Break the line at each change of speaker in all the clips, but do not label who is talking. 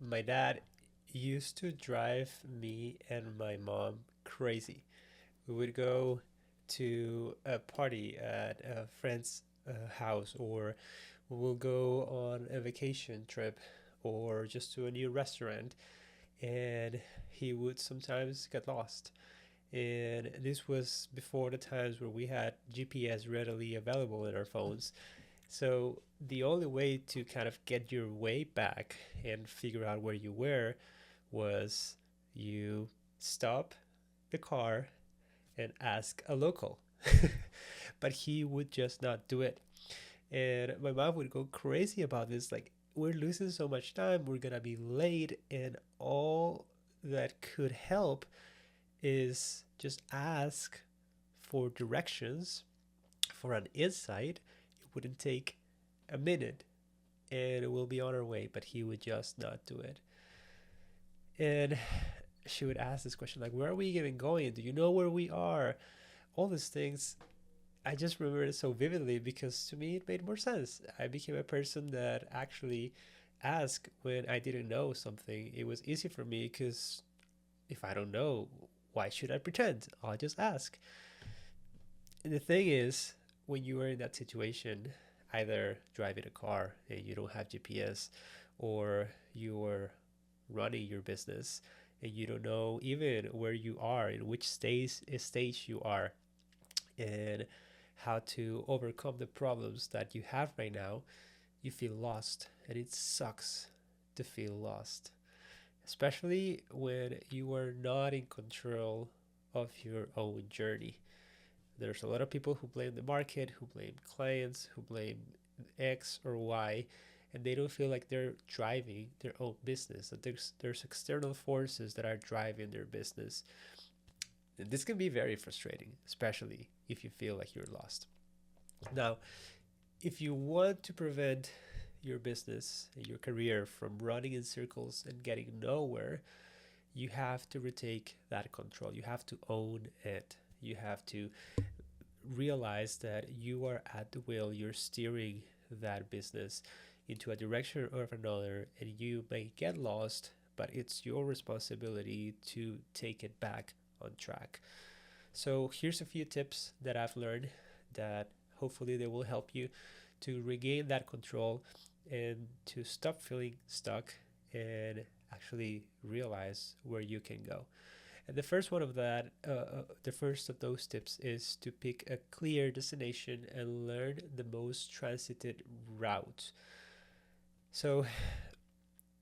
my dad used to drive me and my mom crazy. We would go to a party at a friend's house, or we'll go on a vacation trip, or just to a new restaurant, and he would sometimes get lost. And this was before the times where we had GPS readily available in our phones. So the only way to kind of get your way back and figure out where you were was you stop the car and ask a local. But he would just not do it. And my mom would go crazy about this. Like, we're losing so much time, we're gonna be late. And all that could help is just ask for directions, for an insight. It wouldn't take a minute and we'll be on our way. But he would just not do it. And she would ask this question like, where are we even going? Do you know where we are? All these things. I just remember it so vividly because to me it made more sense. I became a person that actually asked when I didn't know something. It was easy for me because if I don't know, why should I pretend? I'll just ask. And the thing is, when you are in that situation, either driving a car and you don't have GPS, or you are running your business and you don't know even where you are, in which stage you are, and how to overcome the problems that you have right now, you feel lost. And it sucks to feel lost, especially when you are not in control of your own journey. There's a lot of people who blame the market, who blame clients, who blame X or Y, and they don't feel like they're driving their own business. That there's external forces that are driving their business. And this can be very frustrating, especially if you feel like you're lost. Now, if you want to prevent your business and your career from running in circles and getting nowhere, you have to retake that control. You have to own it. You have to realize that you are at the wheel, you're steering that business into a direction or another, and you may get lost, but it's your responsibility to take it back on track. So, here's a few tips that I've learned that hopefully they will help you to regain that control and to stop feeling stuck and actually realize where you can go. And the first of those tips is to pick a clear destination and learn the most transited route. So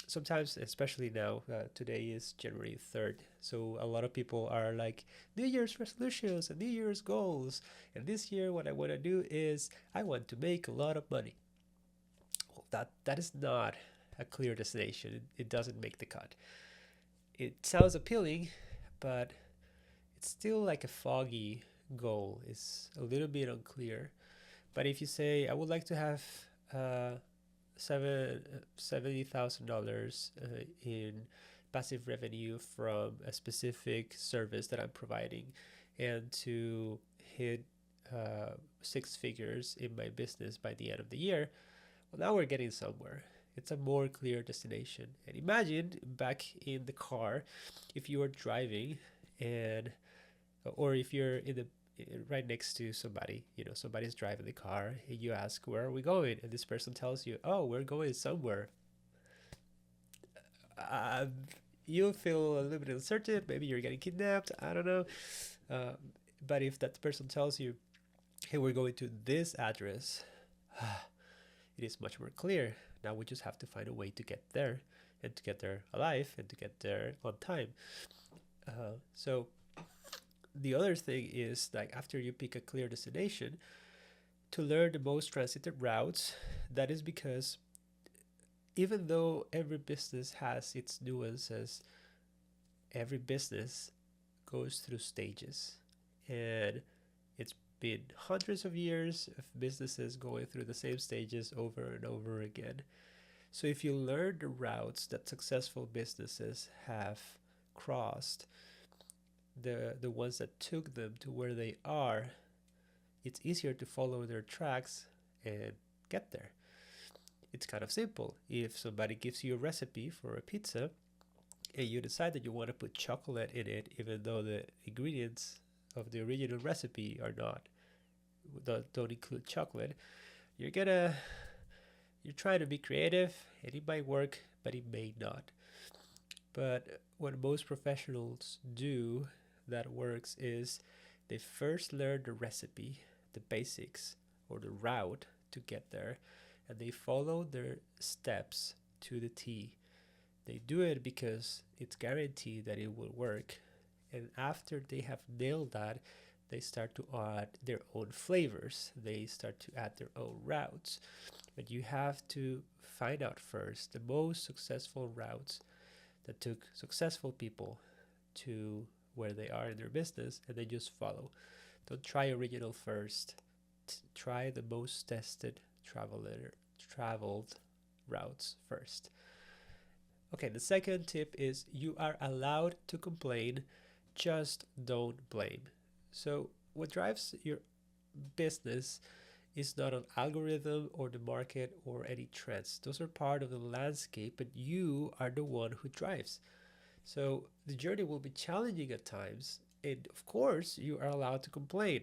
sometimes, especially now, today is January 3rd. So a lot of people are like, New Year's resolutions and New Year's goals. And this year, what I want to do is I want to make a lot of money. Well, that is not a clear destination. It doesn't make the cut. It sounds appealing, but it's still like a foggy goal. It's a little bit unclear. But if you say, I would like to have uh, $70,000 in passive revenue from a specific service that I'm providing, and to hit six figures in my business by the end of the year, well, now we're getting somewhere. It's a more clear destination. And imagine back in the car, if you are driving, and or if you're in the right next to somebody, somebody's driving the car, and you ask, where are we going? And this person tells you, oh, we're going somewhere. uh, you'll feel a little bit uncertain. Maybe you're getting kidnapped, I don't know. uh, but if that person tells you, hey, we're going to this address, it is much more clear. Now we just have to find a way to get there, and to get there alive, and to get there on time. So the other thing is, like, after you pick a clear destination, to learn the most transited routes. That is because even though every business has its nuances, every business goes through stages. And it's been hundreds of years of businesses going through the same stages over and over again. So if you learn the routes that successful businesses have crossed, the ones that took them to where they are, it's easier to follow their tracks and get there. It's kind of simple. If somebody gives you a recipe for a pizza and you decide that you want to put chocolate in it, even though the ingredients of the original recipe are not don't include chocolate, you're gonna you're trying to be creative, and it might work, but it may not. But what most professionals do that works is they first learn the recipe, the basics, or the route to get there, and they follow their steps to the T. They do it because it's guaranteed that it will work. And after they have nailed that, they start to add their own flavors. They start to add their own routes. But you have to find out first the most successful routes that took successful people to where they are in their business, and then just follow. Don't try original first. Try the most tested traveled routes first. Okay, the second tip is you are allowed to complain, just don't blame. So, what drives your business is not an algorithm or the market or any trends. Those are part of the landscape, but you are the one who drives. So the journey will be challenging at times. And of course, you are allowed to complain.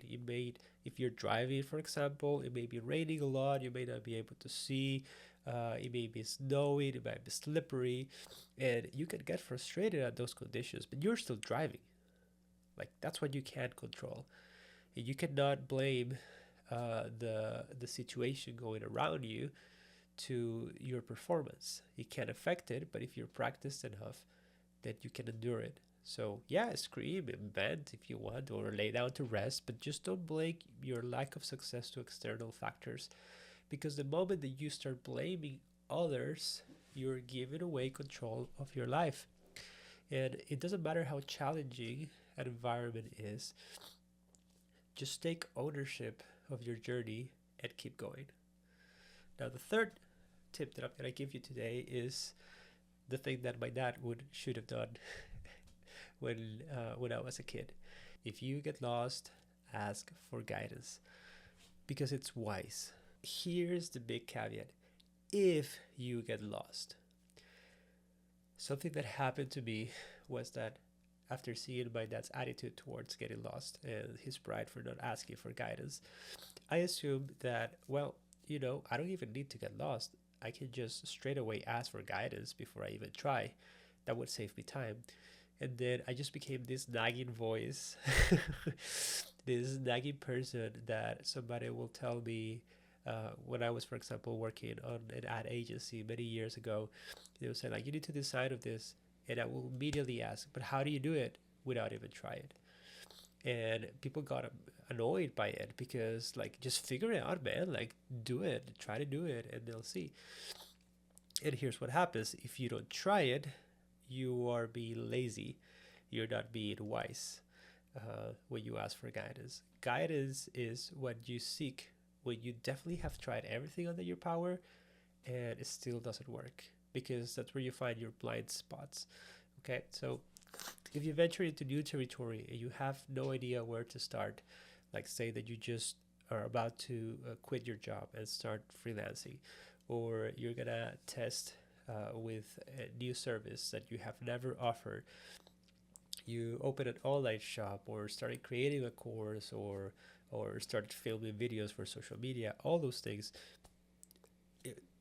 If you're driving, for example, it may be raining a lot. You may not be able to see. It may be snowing. It might be slippery, and you can get frustrated at those conditions. But you're still driving. Like that's what you can control. And you cannot blame the situation going around you to your performance. It can affect it, but if you're practiced enough, that you can endure it. So yeah, scream and vent if you want, or lay down to rest, but just don't blame your lack of success to external factors, because the moment that you start blaming others, you're giving away control of your life. And it doesn't matter how challenging an environment is, just take ownership of your journey and keep going. Now, the third tip that I'm going to give you today is the thing that my dad would should have done when I was a kid. If you get lost, ask for guidance because it's wise. Here's the big caveat: if you get lost, something that happened to me was that after seeing my dad's attitude towards getting lost and his pride for not asking for guidance, I assumed that, well, I don't even need to get lost. I can just straight away ask for guidance before I even try. That would save me time. And then I just became this nagging voice, this nagging person that somebody will tell me when I was, for example, working on an ad agency many years ago. They would say, like, you need to decide of this. And I will immediately ask, but how do you do it without even trying it? And people got annoyed by it because, like, just figure it out, man. Like, do it, try to do it, and they'll see. And here's what happens: if you don't try it, you are being lazy. You're not being wise when you ask for guidance. Guidance is what you seek when you definitely have tried everything under your power and it still doesn't work, because that's where you find your blind spots. Okay, so if you venture into new territory and you have no idea where to start, like say that you just are about to quit your job and start freelancing, or you're gonna test with a new service that you have never offered, you open an online shop or started creating a course, or started filming videos for social media, all those things,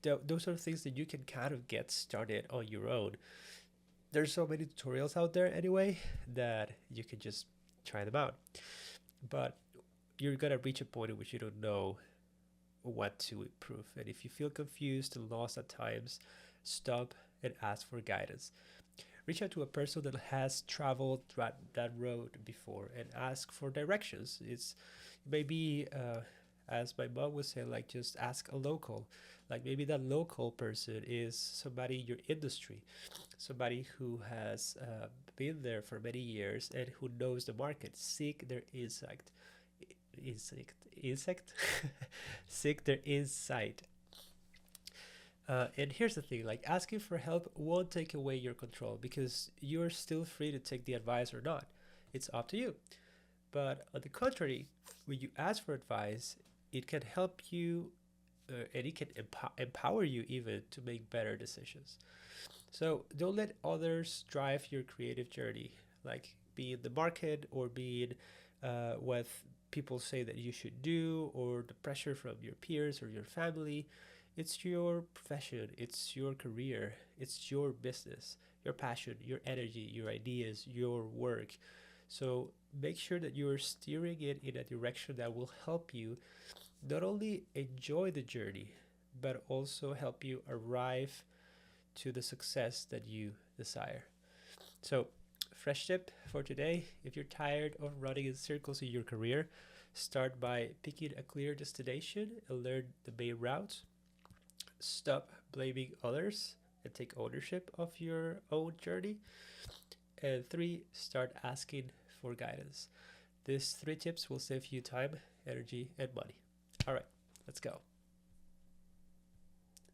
those are things that you can kind of get started on your own. There's so many tutorials out there anyway that you can just try them out. But you're gonna reach a point in which you don't know what to improve. And if you feel confused and lost at times, stop and ask for guidance. Reach out to a person that has traveled that road before and ask for directions. It's maybe, as my mom would say, like, just ask a local. Like maybe that local person is somebody in your industry, somebody who has been there for many years and who knows the market. Seek their insect seek their insight. And here's the thing: like, asking for help won't take away your control, because you're still free to take the advice or not. It's up to you. But on the contrary, when you ask for advice, it can help you and it can empower you even to make better decisions. So don't let others drive your creative journey, like be in the market or being what people say that you should do, or the pressure from your peers or your family. It's your profession, it's your career, it's your business, your passion, your energy, your ideas, your work. So make sure that you're steering it in a direction that will help you not only enjoy the journey, but also help you arrive to the success that you desire. So, fresh tip for today: if you're tired of running in circles in your career, start by picking a clear destination and learn the main route. Stop blaming others and take ownership of your own journey. And three, start asking for guidance. These three tips will save you time, energy, and money. All right, let's go.